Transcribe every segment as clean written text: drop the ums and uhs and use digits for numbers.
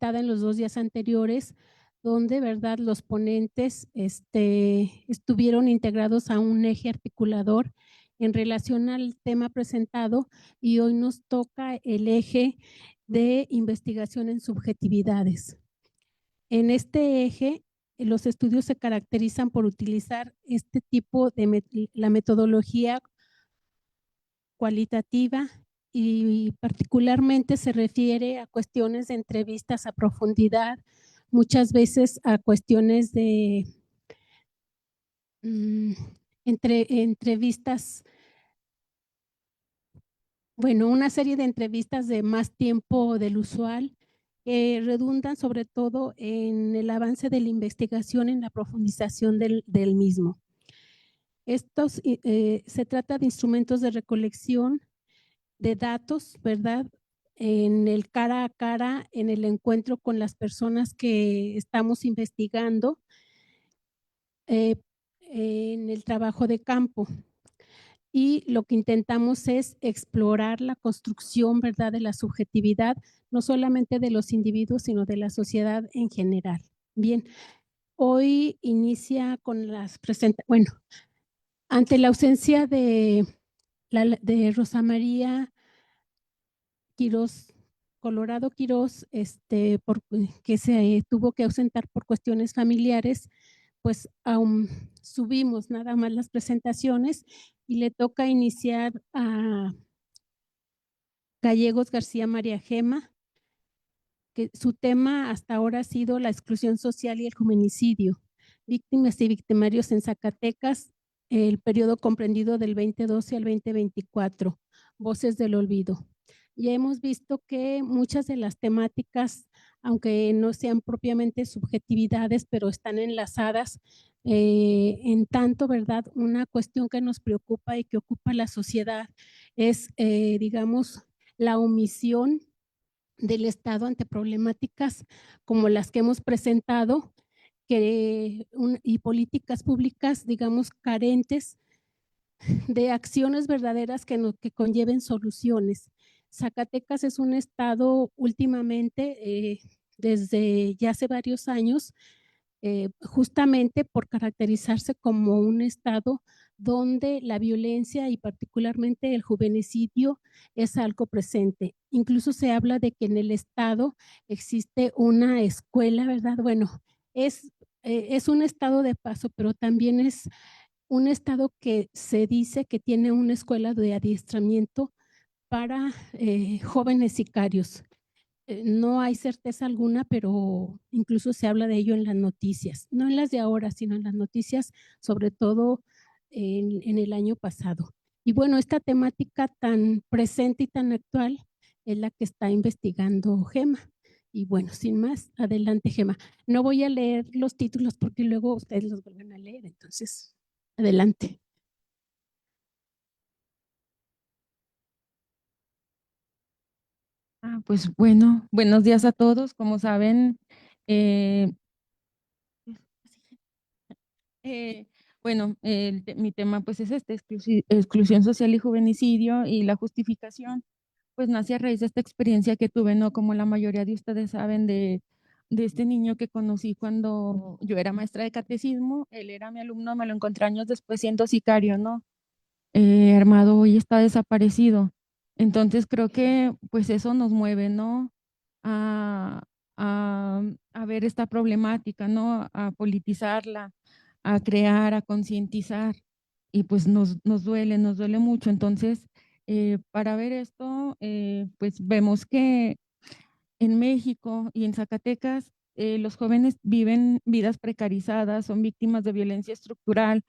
presentada en los 2 días anteriores, donde, ¿verdad?, los ponentes, estuvieron integrados a un eje articulador en relación al tema presentado, y hoy nos toca el eje de investigación en subjetividades. En este eje, los estudios se caracterizan por utilizar este tipo de la metodología cualitativa y particularmente se refiere a cuestiones de entrevistas a profundidad, muchas veces a cuestiones de entrevistas, bueno, una serie de entrevistas de más tiempo del usual, que redundan sobre todo en el avance de la investigación, en la profundización del mismo. Estos, se trata de instrumentos de recolección de datos, ¿verdad? En el cara a cara, en el encuentro con las personas que estamos investigando, eh, en el trabajo de campo. Y lo que intentamos es explorar la construcción, ¿verdad?, de la subjetividad, no solamente de los individuos, sino de la sociedad en general. Bien, hoy inicia con las bueno, ante la ausencia de Rosa María Quirós, Colorado Quirós, que se tuvo que ausentar por cuestiones familiares, pues subimos nada más las presentaciones y le toca iniciar a Gallegos García María Gema, que su tema hasta ahora ha sido la exclusión social y el feminicidio, víctimas y victimarios en Zacatecas, el periodo comprendido del 2012 al 2024, Voces del Olvido. Ya hemos visto que muchas de las temáticas, aunque no sean propiamente subjetividades, pero están enlazadas, en tanto, ¿verdad? Una cuestión que nos preocupa y que ocupa la sociedad es, digamos, la omisión del Estado ante problemáticas como las que hemos presentado, y políticas públicas, digamos, carentes de acciones verdaderas que conlleven soluciones. Zacatecas es un estado últimamente, desde ya hace varios años, justamente por caracterizarse como un estado donde la violencia y particularmente el feminicidio es algo presente. Incluso se habla de que en el estado existe una escuela, ¿verdad? Bueno, es un estado de paso, pero también es un estado que se dice que tiene una escuela de adiestramiento para jóvenes sicarios. No hay certeza alguna, pero incluso se habla de ello en las noticias, no en las de ahora, sino en las noticias, sobre todo en el año pasado. Y bueno, esta temática tan presente y tan actual es la que está investigando Gema. Y bueno, sin más, adelante, Gema. No voy a leer los títulos porque luego ustedes los vuelven a leer, entonces, adelante. Pues bueno, buenos días a todos. Como saben, eh, bueno, mi tema pues es exclusión social y feminicidio, y la justificación pues nace a raíz de esta experiencia que tuve, ¿no? Como la mayoría de ustedes saben, de este niño que conocí cuando yo era maestra de catecismo. Él era mi alumno, me lo encontré años después siendo sicario, ¿no? Armado, hoy está desaparecido. Entonces creo que pues eso nos mueve, ¿no? A, a ver esta problemática, ¿no? A politizarla, a crear, a concientizar, y pues nos duele mucho. Entonces, para ver esto, pues vemos que en México y en Zacatecas, los jóvenes viven vidas precarizadas, son víctimas de violencia estructural.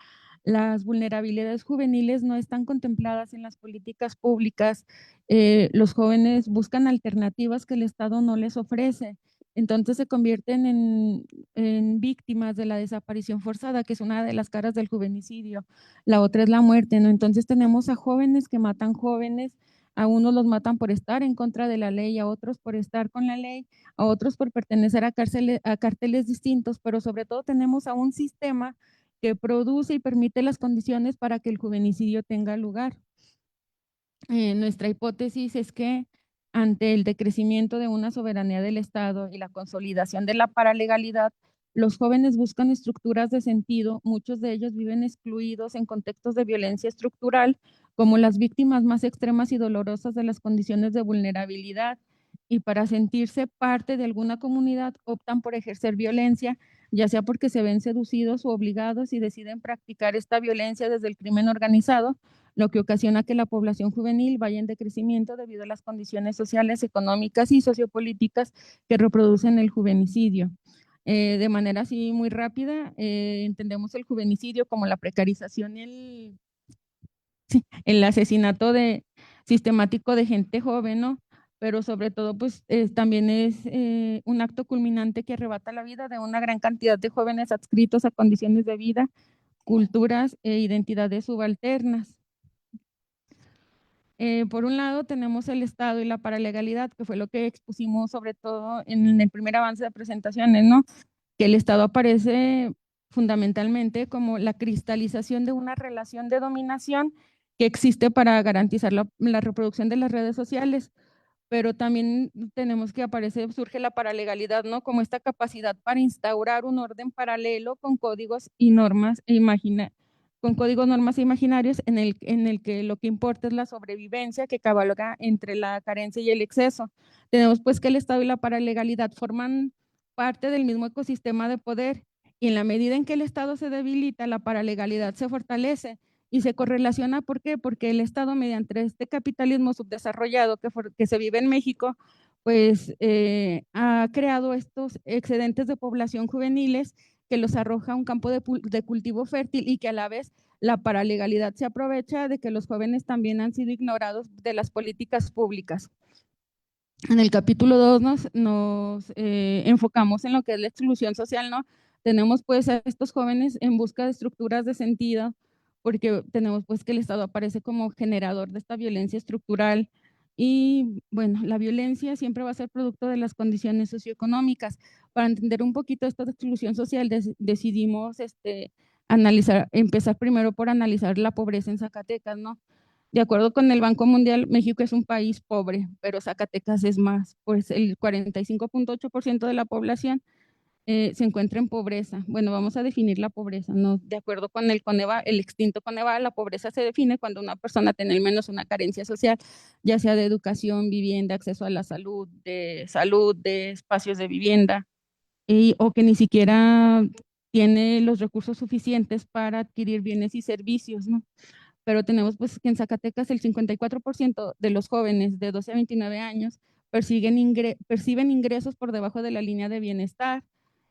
Las vulnerabilidades juveniles no están contempladas en las políticas públicas. Los jóvenes buscan alternativas que el Estado no les ofrece. Entonces se convierten en víctimas de la desaparición forzada, que es una de las caras del feminicidio. La otra es la muerte, ¿no? Entonces tenemos a jóvenes que matan jóvenes. A unos los matan por estar en contra de la ley, a otros por estar con la ley, a otros por pertenecer a carteles distintos, pero sobre todo tenemos a un sistema que produce y permite las condiciones para que el feminicidio tenga lugar. Nuestra hipótesis es que ante el decrecimiento de una soberanía del Estado y la consolidación de la paralegalidad, los jóvenes buscan estructuras de sentido, muchos de ellos viven excluidos en contextos de violencia estructural como las víctimas más extremas y dolorosas de las condiciones de vulnerabilidad, y para sentirse parte de alguna comunidad optan por ejercer violencia, ya sea porque se ven seducidos o obligados y deciden practicar esta violencia desde el crimen organizado, lo que ocasiona que la población juvenil vaya en decrecimiento debido a las condiciones sociales, económicas y sociopolíticas que reproducen el juvenicidio. De manera así muy rápida, entendemos el juvenicidio como la precarización y el asesinato sistemático de gente joven, ¿no? Pero sobre todo, pues también es un acto culminante que arrebata la vida de una gran cantidad de jóvenes adscritos a condiciones de vida, culturas e identidades subalternas. Por un lado, tenemos el Estado y la paralegalidad, que fue lo que expusimos sobre todo en el primer avance de presentaciones, ¿no? Que el Estado aparece fundamentalmente como la cristalización de una relación de dominación que existe para garantizar la reproducción de las redes sociales, pero también tenemos que surge la paralegalidad, ¿no? Como esta capacidad para instaurar un orden paralelo con códigos y normas con códigos, normas e imaginarios en el que lo que importa es la sobrevivencia que cabalga entre la carencia y el exceso. Tenemos pues que el Estado y la paralegalidad forman parte del mismo ecosistema de poder, y en la medida en que el Estado se debilita, la paralegalidad se fortalece y se correlaciona. ¿Por qué? Porque el Estado, mediante este capitalismo subdesarrollado que se vive en México, pues ha creado estos excedentes de población juveniles que los arroja a un campo de cultivo fértil, y que a la vez la paralegalidad se aprovecha de que los jóvenes también han sido ignorados de las políticas públicas. En el capítulo 2 nos enfocamos en lo que es la exclusión social, ¿no? Tenemos pues a estos jóvenes en busca de estructuras de sentido, porque tenemos pues que el Estado aparece como generador de esta violencia estructural, y bueno, la violencia siempre va a ser producto de las condiciones socioeconómicas. Para entender un poquito esto de exclusión social, decidimos empezar primero por analizar la pobreza en Zacatecas, ¿no? De acuerdo con el Banco Mundial, México es un país pobre, pero Zacatecas es más, pues el 45.8% de la población se encuentra en pobreza. Bueno, vamos a definir la pobreza, ¿no? De acuerdo con el Coneval, el extinto Coneval, la pobreza se define cuando una persona tiene al menos una carencia social, ya sea de educación, vivienda, acceso a la salud, de espacios de vivienda, o que ni siquiera tiene los recursos suficientes para adquirir bienes y servicios, ¿no? Pero tenemos pues que en Zacatecas el 54% de los jóvenes de 12 a 29 años perciben ingresos por debajo de la línea de bienestar.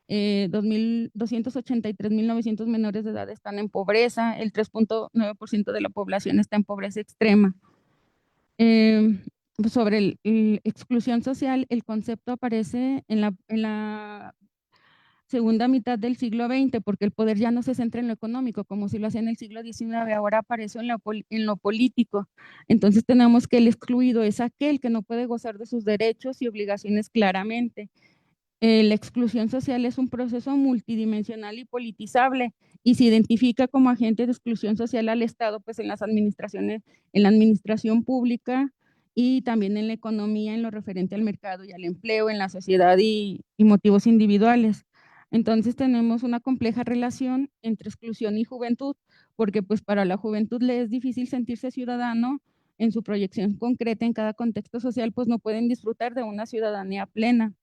283.900 menores de edad están en pobreza, el 3.9% de la población está en pobreza extrema. Sobre exclusión social, el concepto aparece en la segunda mitad del siglo XX, porque el poder ya no se centra en lo económico, como si lo hacía en el siglo XIX, ahora aparece en lo político. Entonces tenemos que el excluido es aquel que no puede gozar de sus derechos y obligaciones claramente. La exclusión social es un proceso multidimensional y politizable, y se identifica como agente de exclusión social al Estado, pues en las administraciones, en la administración pública, y también en la economía, en lo referente al mercado y al empleo, en la sociedad y motivos individuales. Entonces tenemos una compleja relación entre exclusión y juventud, porque pues para la juventud le es difícil sentirse ciudadano en su proyección concreta en cada contexto social, pues no pueden disfrutar de una ciudadanía plena.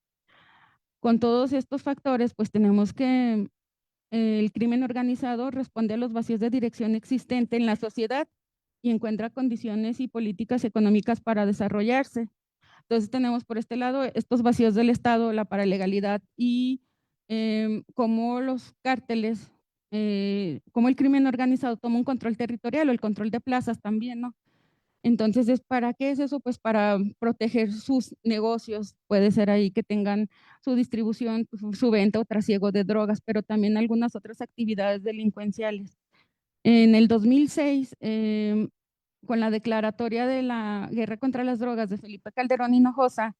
Con todos estos factores, pues tenemos que el crimen organizado responde a los vacíos de dirección existente en la sociedad y encuentra condiciones y políticas económicas para desarrollarse. Entonces tenemos por este lado estos vacíos del Estado, la paralegalidad, y cómo los cárteles, cómo el crimen organizado toma un control territorial o el control de plazas también, ¿no? Entonces, ¿para qué es eso? Pues para proteger sus negocios. Puede ser ahí que tengan su distribución, su venta o trasiego de drogas, pero también algunas otras actividades delincuenciales. En el 2006, con la declaratoria de la guerra contra las drogas de Felipe Calderón Hinojosa,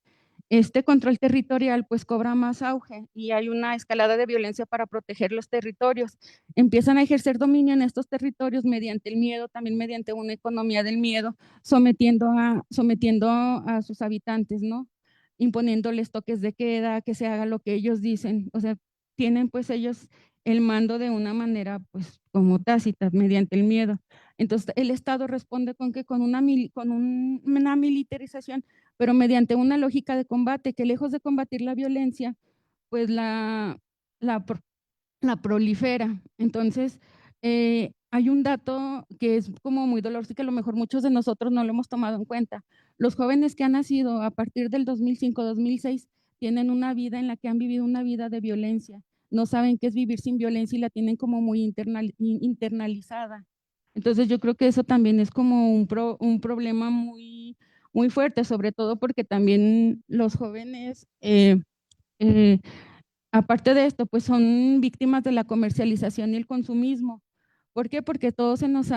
este control territorial pues cobra más auge y hay una escalada de violencia para proteger los territorios. Empiezan a ejercer dominio en estos territorios mediante el miedo, también mediante una economía del miedo, sometiendo a sus habitantes, ¿no? Imponiéndoles toques de queda, que se haga lo que ellos dicen. O sea, tienen pues ellos el mando de una manera pues como tácita, mediante el miedo. Entonces el Estado responde con que con una militarización, pero mediante una lógica de combate que lejos de combatir la violencia, pues la, la prolifera. Entonces, hay un dato que es como muy doloroso y que a lo mejor muchos de nosotros no lo hemos tomado en cuenta. Los jóvenes que han nacido a partir del 2005-2006 tienen una vida en la que han vivido una vida de violencia. No saben qué es vivir sin violencia y la tienen como muy internalizada. Entonces, yo creo que eso también es como un problema muy fuerte, sobre todo porque también los jóvenes eh, aparte de esto, pues son víctimas de la comercialización y el consumismo. ¿Por qué? Porque todo se nos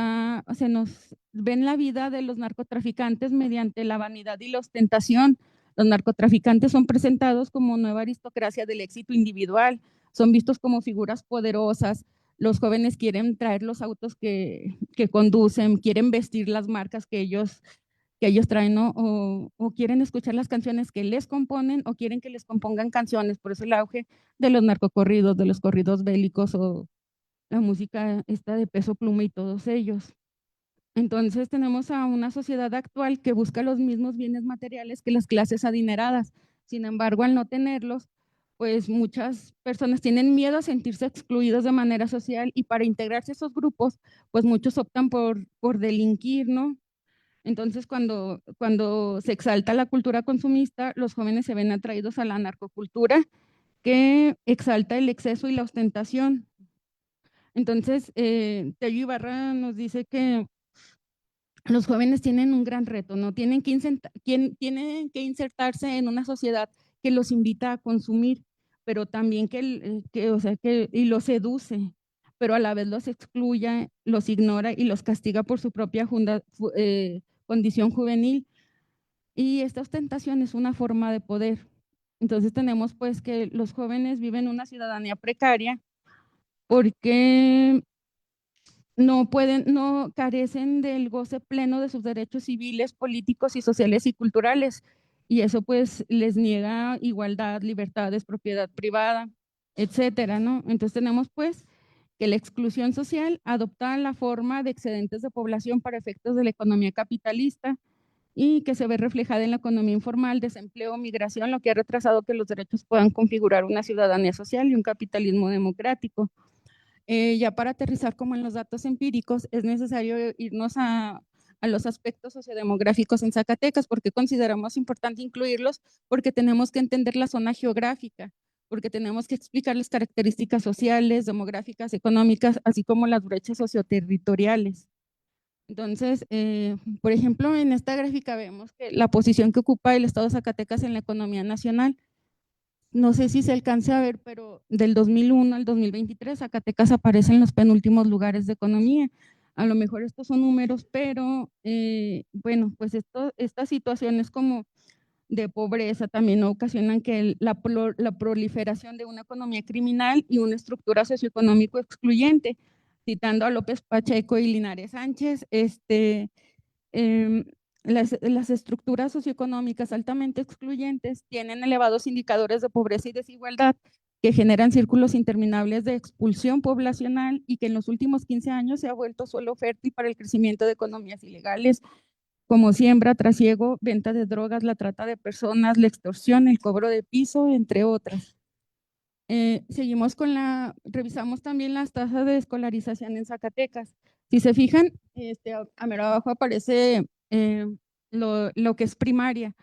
ven la vida de los narcotraficantes mediante la vanidad y la ostentación. Los narcotraficantes son presentados como nueva aristocracia del éxito individual, son vistos como figuras poderosas. Los jóvenes quieren traer los autos que conducen, quieren vestir las marcas que ellos traen, ¿no? O quieren escuchar las canciones que les componen o quieren que les compongan canciones. Por eso el auge de los narcocorridos, de los corridos bélicos o la música esta de Peso Pluma y todos ellos. Entonces tenemos a una sociedad actual que busca los mismos bienes materiales que las clases adineradas. Sin embargo, al no tenerlos, pues muchas personas tienen miedo a sentirse excluidos de manera social y para integrarse a esos grupos, pues muchos optan por delinquir, ¿no? Entonces, cuando se exalta la cultura consumista, los jóvenes se ven atraídos a la narcocultura que exalta el exceso y la ostentación. Entonces, Tello Ibarra nos dice que los jóvenes tienen un gran reto, ¿no? Tienen que insertarse en una sociedad que los invita a consumir, pero también o sea, y los seduce, pero a la vez los excluye, los ignora y los castiga por su propia condición juvenil. Y esta ostentación es una forma de poder. Entonces tenemos pues que los jóvenes viven una ciudadanía precaria porque no carecen del goce pleno de sus derechos civiles, políticos y sociales y culturales. Y eso pues les niega igualdad, libertades, propiedad privada, etcétera, ¿no? Entonces tenemos pues que la exclusión social adopta la forma de excedentes de población para efectos de la economía capitalista y que se ve reflejada en la economía informal, desempleo, migración, lo que ha retrasado que los derechos puedan configurar una ciudadanía social y un capitalismo democrático. Ya para aterrizar como en los datos empíricos, es necesario irnos a los aspectos sociodemográficos en Zacatecas, porque consideramos importante incluirlos, porque tenemos que entender la zona geográfica, porque tenemos que explicar las características sociales, demográficas, económicas, así como las brechas socioterritoriales. Entonces, por ejemplo, en esta gráfica vemos que la posición que ocupa el estado de Zacatecas en la economía nacional, no sé si se alcance a ver, pero del 2001 al 2023, Zacatecas aparece en los penúltimos lugares de economía. A lo mejor estos son números, pero bueno, pues estas situaciones como de pobreza también ocasionan que la proliferación de una economía criminal y una estructura socioeconómico excluyente. Citando a López Pacheco y Linares Sánchez, eh, las estructuras socioeconómicas altamente excluyentes tienen elevados indicadores de pobreza y desigualdad que generan círculos interminables de expulsión poblacional y que en los últimos 15 años se ha vuelto suelo fértil para el crecimiento de economías ilegales como siembra, trasiego, venta de drogas, la trata de personas, la extorsión, el cobro de piso, entre otras. Seguimos revisamos también las tasas de escolarización en Zacatecas. Si se fijan, a mero abajo aparece lo que es primaria.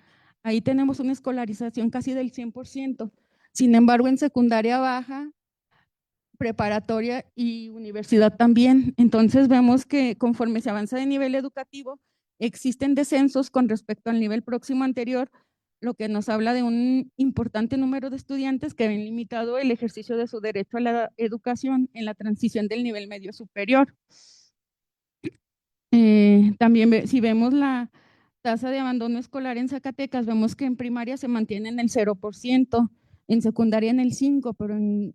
Ahí tenemos una escolarización casi del 100%. Sin embargo, en secundaria baja, preparatoria y universidad también. Entonces vemos que conforme se avanza de nivel educativo, existen descensos con respecto al nivel próximo anterior, lo que nos habla de un importante número de estudiantes que ven limitado el ejercicio de su derecho a la educación en la transición del nivel medio superior. También si vemos la tasa de abandono escolar en Zacatecas, vemos que en primaria se mantiene en el 0%, en secundaria en el 5%, pero en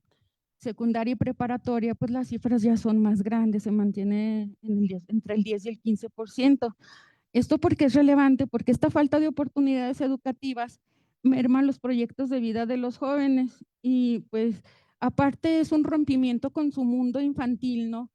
secundaria y preparatoria, pues las cifras ya son más grandes, se mantiene entre el 10 y el 15%. Esto porque es relevante, porque esta falta de oportunidades educativas merma los proyectos de vida de los jóvenes y pues aparte es un rompimiento con su mundo infantil, ¿no?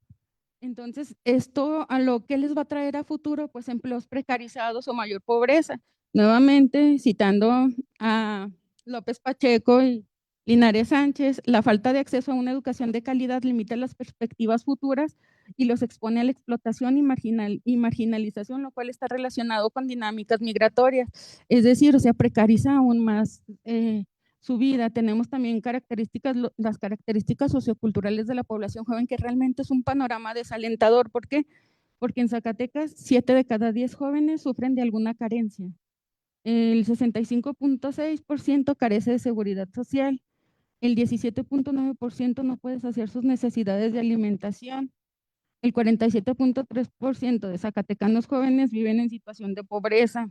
Entonces, esto a lo que les va a traer a futuro, pues empleos precarizados o mayor pobreza. Nuevamente, citando a López Pacheco y Linares Sánchez, la falta de acceso a una educación de calidad limita las perspectivas futuras y los expone a la explotación y marginalización, lo cual está relacionado con dinámicas migratorias. Es decir, o sea, precariza aún más su vida. Tenemos también las características socioculturales de la población joven, que realmente es un panorama desalentador. ¿Por qué? Porque en Zacatecas 7 de cada 10 jóvenes sufren de alguna carencia. El 65.6% carece de seguridad social. El 17.9% no puede saciar sus necesidades de alimentación. El 47.3% de zacatecanos jóvenes viven en situación de pobreza.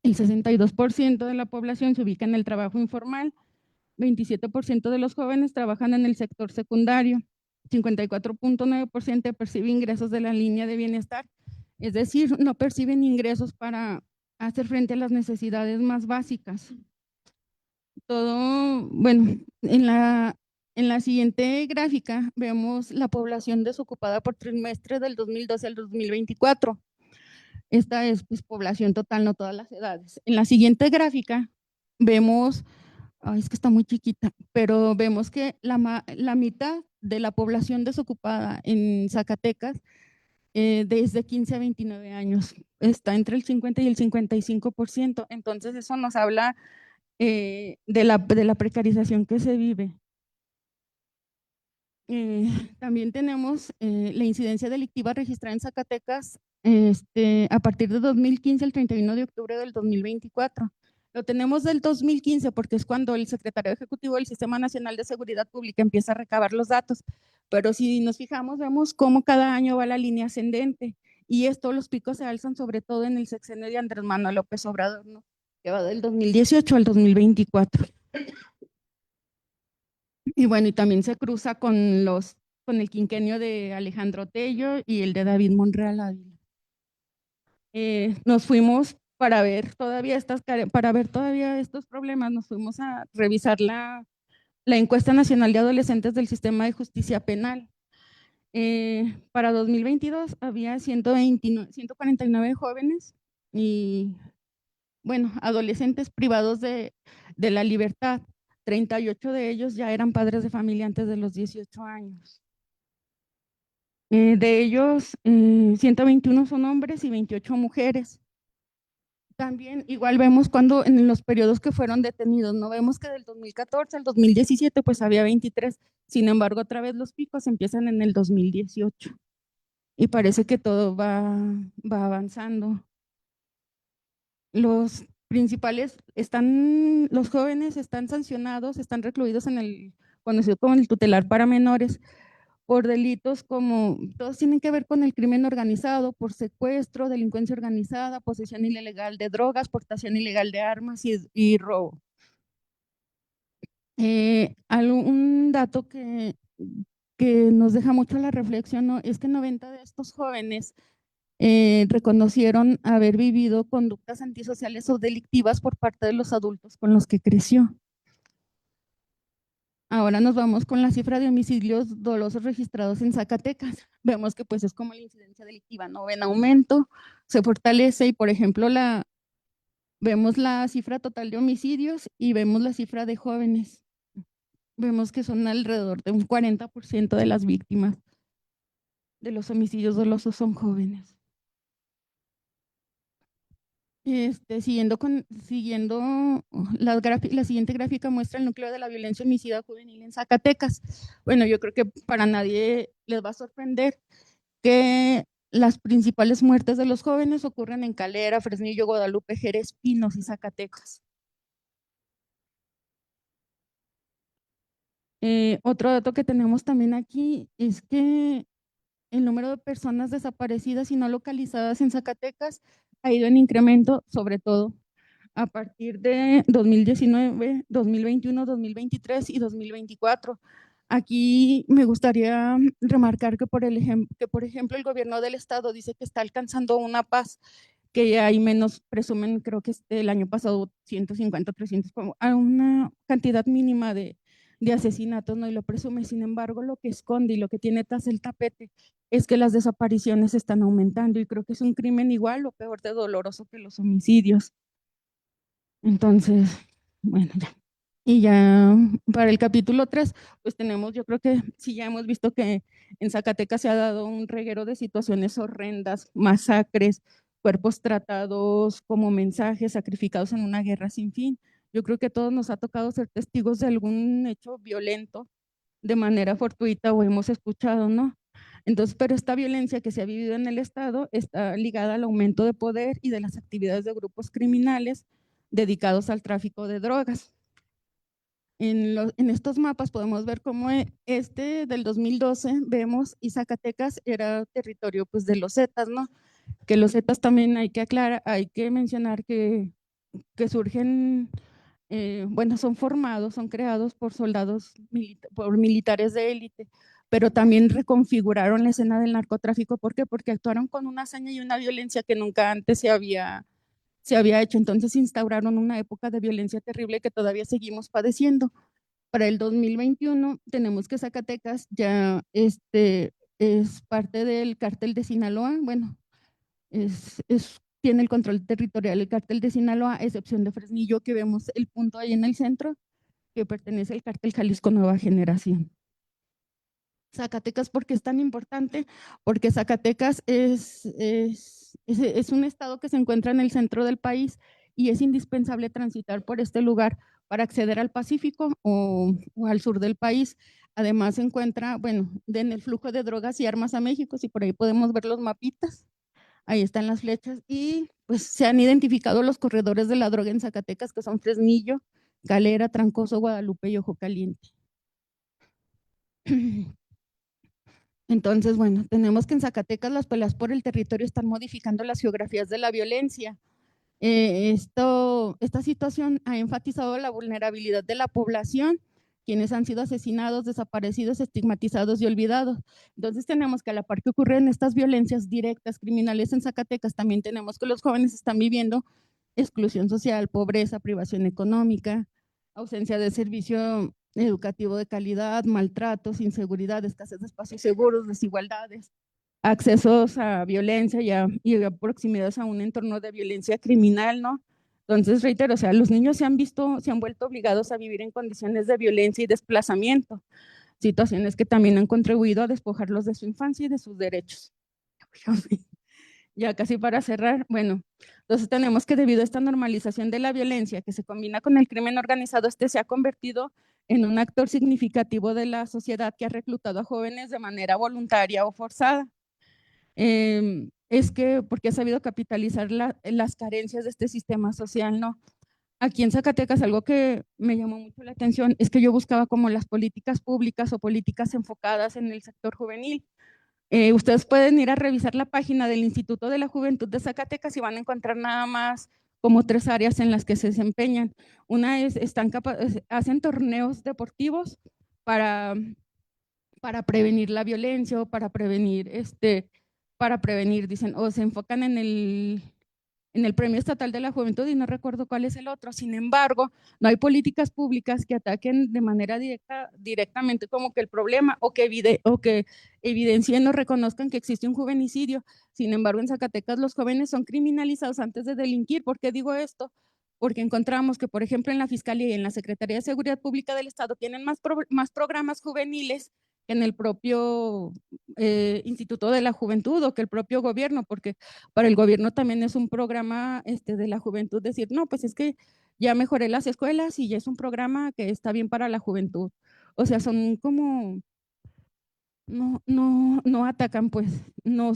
El 62% de la población se ubica en el trabajo informal. 27% de los jóvenes trabajan en el sector secundario. 54.9% percibe ingresos de la línea de bienestar. Es decir, no perciben ingresos para hacer frente a las necesidades más básicas. Todo, bueno, en la siguiente gráfica vemos la población desocupada por trimestre del 2012 al 2024. Esta es pues, población total, no todas las edades. En la siguiente gráfica vemos, es que está muy chiquita, pero vemos que la mitad de la población desocupada en Zacatecas desde 15 a 29 años está entre el 50 y el 55%. Entonces eso nos habla de la precarización que se vive. También tenemos la incidencia delictiva registrada en Zacatecas a partir de 2015 al 31 de octubre del 2024. Lo tenemos del 2015 porque es cuando el secretario ejecutivo del Sistema Nacional de Seguridad Pública empieza a recabar los datos, pero si nos fijamos vemos cómo cada año va la línea ascendente y los picos se alzan sobre todo en el sexenio de Andrés Manuel López Obrador, ¿no? Que va del 2018 al 2024. Y bueno, y también se cruza con el quinquenio de Alejandro Tello y el de David Monreal Ávila. Nos fuimos para ver todavía estos problemas, nos fuimos a revisar la encuesta nacional de adolescentes del sistema de justicia penal. Para 2022 había 149 jóvenes y, bueno, adolescentes privados de la libertad. 38 de ellos ya eran padres de familia antes de los 18 años. De ellos, 121 son hombres y 28 mujeres. También igual vemos cuando en los periodos que fueron detenidos, no vemos que del 2014 al 2017 pues había 23, sin embargo otra vez los picos empiezan en el 2018 y parece que todo va avanzando. Los jóvenes están sancionados, están recluidos en el conocido como el tutelar para menores por delitos como, todos tienen que ver con el crimen organizado, por secuestro, delincuencia organizada, posesión ilegal de drogas, portación ilegal de armas y robo. Un dato que nos deja mucho la reflexión, ¿no? Es que 90 de estos jóvenes reconocieron haber vivido conductas antisociales o delictivas por parte de los adultos con los que creció. Ahora nos vamos con la cifra de homicidios dolosos registrados en Zacatecas. Vemos que pues es como la incidencia delictiva, no ven aumento, se fortalece y por ejemplo vemos la cifra total de homicidios y vemos la cifra de jóvenes. Vemos que son alrededor de un 40% de las víctimas de los homicidios dolosos son jóvenes. Siguiendo la siguiente gráfica muestra el núcleo de la violencia homicida juvenil en Zacatecas. Bueno, yo creo que para nadie les va a sorprender que las principales muertes de los jóvenes ocurren en Calera, Fresnillo, Guadalupe, Jerez, Pinos y Zacatecas. Otro dato que tenemos también aquí es que el número de personas desaparecidas y no localizadas en Zacatecas ha ido en incremento, sobre todo a partir de 2019, 2021, 2023 y 2024. Aquí me gustaría remarcar que por ejemplo, el gobierno del estado dice que está alcanzando una paz, que hay menos, presumen, creo que el año pasado 150, 300, como a una cantidad mínima de asesinatos, ¿no? Y lo presume. Sin embargo, lo que esconde y lo que tiene tras el tapete es que las desapariciones están aumentando, y creo que es un crimen igual o peor de doloroso que los homicidios. Entonces, bueno, ya. Y ya para el capítulo 3, pues tenemos, yo creo que sí, ya hemos visto que en Zacatecas se ha dado un reguero de situaciones horrendas, masacres, cuerpos tratados como mensajes, sacrificados en una guerra sin fin. Yo creo que a todos nos ha tocado ser testigos de algún hecho violento de manera fortuita o hemos escuchado, ¿no? Entonces, pero esta violencia que se ha vivido en el Estado está ligada al aumento de poder y de las actividades de grupos criminales dedicados al tráfico de drogas. En estos mapas podemos ver cómo este del 2012 vemos, y Zacatecas era territorio pues de los Zetas, ¿no? Que los Zetas también hay que aclarar, hay que mencionar que surgen, bueno, son formados, son creados por soldados, por militares de élite, pero también reconfiguraron la escena del narcotráfico. ¿Por qué? Porque actuaron con una hazaña y una violencia que nunca antes se había hecho. Entonces instauraron una época de violencia terrible que todavía seguimos padeciendo. Para el 2021 tenemos que Zacatecas ya es parte del cártel de Sinaloa. Bueno, tiene el control territorial el cártel de Sinaloa, a excepción de Fresnillo, que vemos el punto ahí en el centro, que pertenece al cártel Jalisco Nueva Generación. Zacatecas, ¿por qué es tan importante? Porque Zacatecas es un estado que se encuentra en el centro del país y es indispensable transitar por este lugar para acceder al Pacífico o al sur del país. Además se encuentra, bueno, en el flujo de drogas y armas a México, si por ahí podemos ver los mapitas, ahí están las flechas, y pues se han identificado los corredores de la droga en Zacatecas, que son Fresnillo, Galera, Trancoso, Guadalupe y Ojo Caliente. Entonces, bueno, tenemos que en Zacatecas las peleas por el territorio están modificando las geografías de la violencia. Esta situación ha enfatizado la vulnerabilidad de la población, quienes han sido asesinados, desaparecidos, estigmatizados y olvidados. Entonces tenemos que a la par que ocurren estas violencias directas, criminales en Zacatecas, también tenemos que los jóvenes están viviendo exclusión social, pobreza, privación económica, ausencia de servicio educativo de calidad, maltratos, inseguridad, escasez de espacios seguros, desigualdades, accesos a violencia y a proximidades a un entorno de violencia criminal, ¿no? Entonces, reitero, o sea, los niños se han vuelto obligados a vivir en condiciones de violencia y desplazamiento, situaciones que también han contribuido a despojarlos de su infancia y de sus derechos. Ya casi para cerrar, bueno, entonces tenemos que debido a esta normalización de la violencia que se combina con el crimen organizado, se ha convertido en un actor significativo de la sociedad que ha reclutado a jóvenes de manera voluntaria o forzada. Es que porque ha sabido capitalizar las carencias de este sistema social, ¿no? Aquí en Zacatecas algo que me llamó mucho la atención es que yo buscaba como las políticas públicas o políticas enfocadas en el sector juvenil. Ustedes pueden ir a revisar la página del Instituto de la Juventud de Zacatecas y van a encontrar nada más como 3 áreas en las que se desempeñan. Una es, hacen torneos deportivos para, para prevenir la violencia o para prevenir, dicen, o se enfocan en el Premio Estatal de la Juventud y no recuerdo cuál es el otro. Sin embargo, no hay políticas públicas que ataquen de manera directamente como que el problema o que evidencien o reconozcan que existe un juvenicidio. Sin embargo, en Zacatecas los jóvenes son criminalizados antes de delinquir. ¿Por qué digo esto? Porque encontramos que, por ejemplo, en la Fiscalía y en la Secretaría de Seguridad Pública del Estado tienen más programas juveniles que en el propio Instituto de la Juventud o que el propio gobierno, porque para el gobierno también es un programa de la juventud decir, no, pues es que ya mejoré las escuelas y ya es un programa que está bien para la juventud. O sea, son como, no atacan, pues, no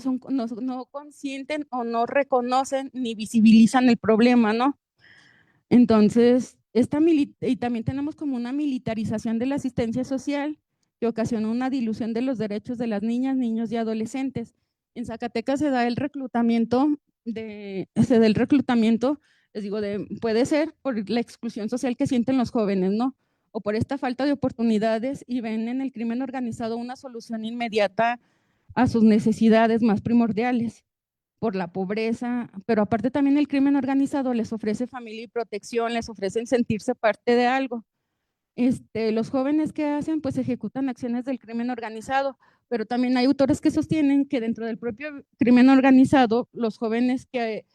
consienten o no reconocen ni visibilizan el problema, ¿no? Entonces, y también tenemos como una militarización de la asistencia social que ocasiona una dilución de los derechos de las niñas, niños y adolescentes. En Zacatecas se da el reclutamiento del reclutamiento, les digo, puede ser por la exclusión social que sienten los jóvenes, ¿no? O por esta falta de oportunidades y ven en el crimen organizado una solución inmediata a sus necesidades más primordiales, por la pobreza, pero aparte también el crimen organizado les ofrece familia y protección, les ofrecen sentirse parte de algo. Los jóvenes que hacen, pues ejecutan acciones del crimen organizado, pero también hay autores que sostienen que dentro del propio crimen organizado, los jóvenes que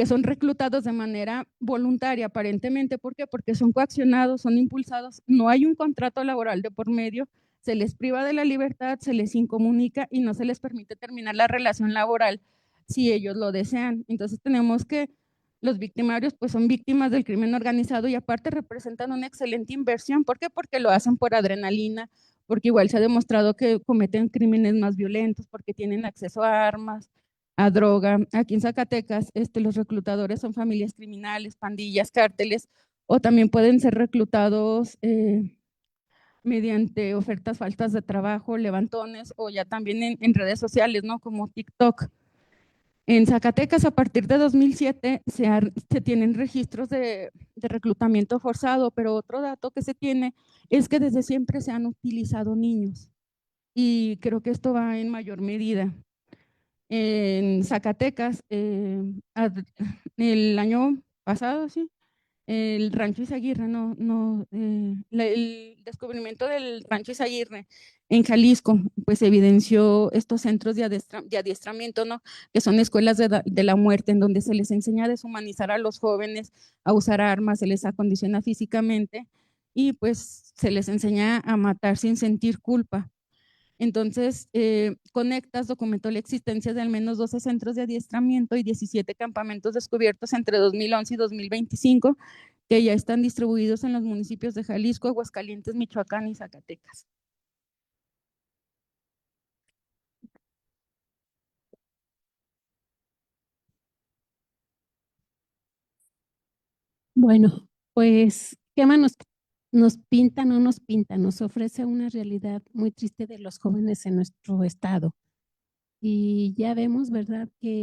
son reclutados de manera voluntaria aparentemente, ¿por qué? Porque son coaccionados, son impulsados, no hay un contrato laboral de por medio, se les priva de la libertad, se les incomunica y no se les permite terminar la relación laboral si ellos lo desean. Entonces tenemos que los victimarios pues son víctimas del crimen organizado y aparte representan una excelente inversión. ¿Por qué? Porque lo hacen por adrenalina, porque igual se ha demostrado que cometen crímenes más violentos, porque tienen acceso a armas, a droga. Aquí en Zacatecas, los reclutadores son familias criminales, pandillas, cárteles, o también pueden ser reclutados mediante ofertas faltas de trabajo, levantones, o ya también en redes sociales, ¿no? Como TikTok. En Zacatecas, a partir de 2007, se tienen registros de reclutamiento forzado, pero otro dato que se tiene es que desde siempre se han utilizado niños. Y creo que esto va en mayor medida. En Zacatecas, el año pasado, sí, el rancho Izaguirre, el descubrimiento del rancho Izaguirre en Jalisco, pues evidenció estos centros de adiestramiento, ¿no? Que son escuelas de la muerte, en donde se les enseña a deshumanizar a los jóvenes, a usar armas, se les acondiciona físicamente y pues se les enseña a matar sin sentir culpa. Entonces, Conectas documentó la existencia de al menos 12 centros de adiestramiento y 17 campamentos descubiertos entre 2011 y 2025, que ya están distribuidos en los municipios de Jalisco, Aguascalientes, Michoacán y Zacatecas. Bueno, pues, ¿qué más nos pinta, no nos pinta? Nos ofrece una realidad muy triste de los jóvenes en nuestro estado. Y ya vemos, ¿verdad?, que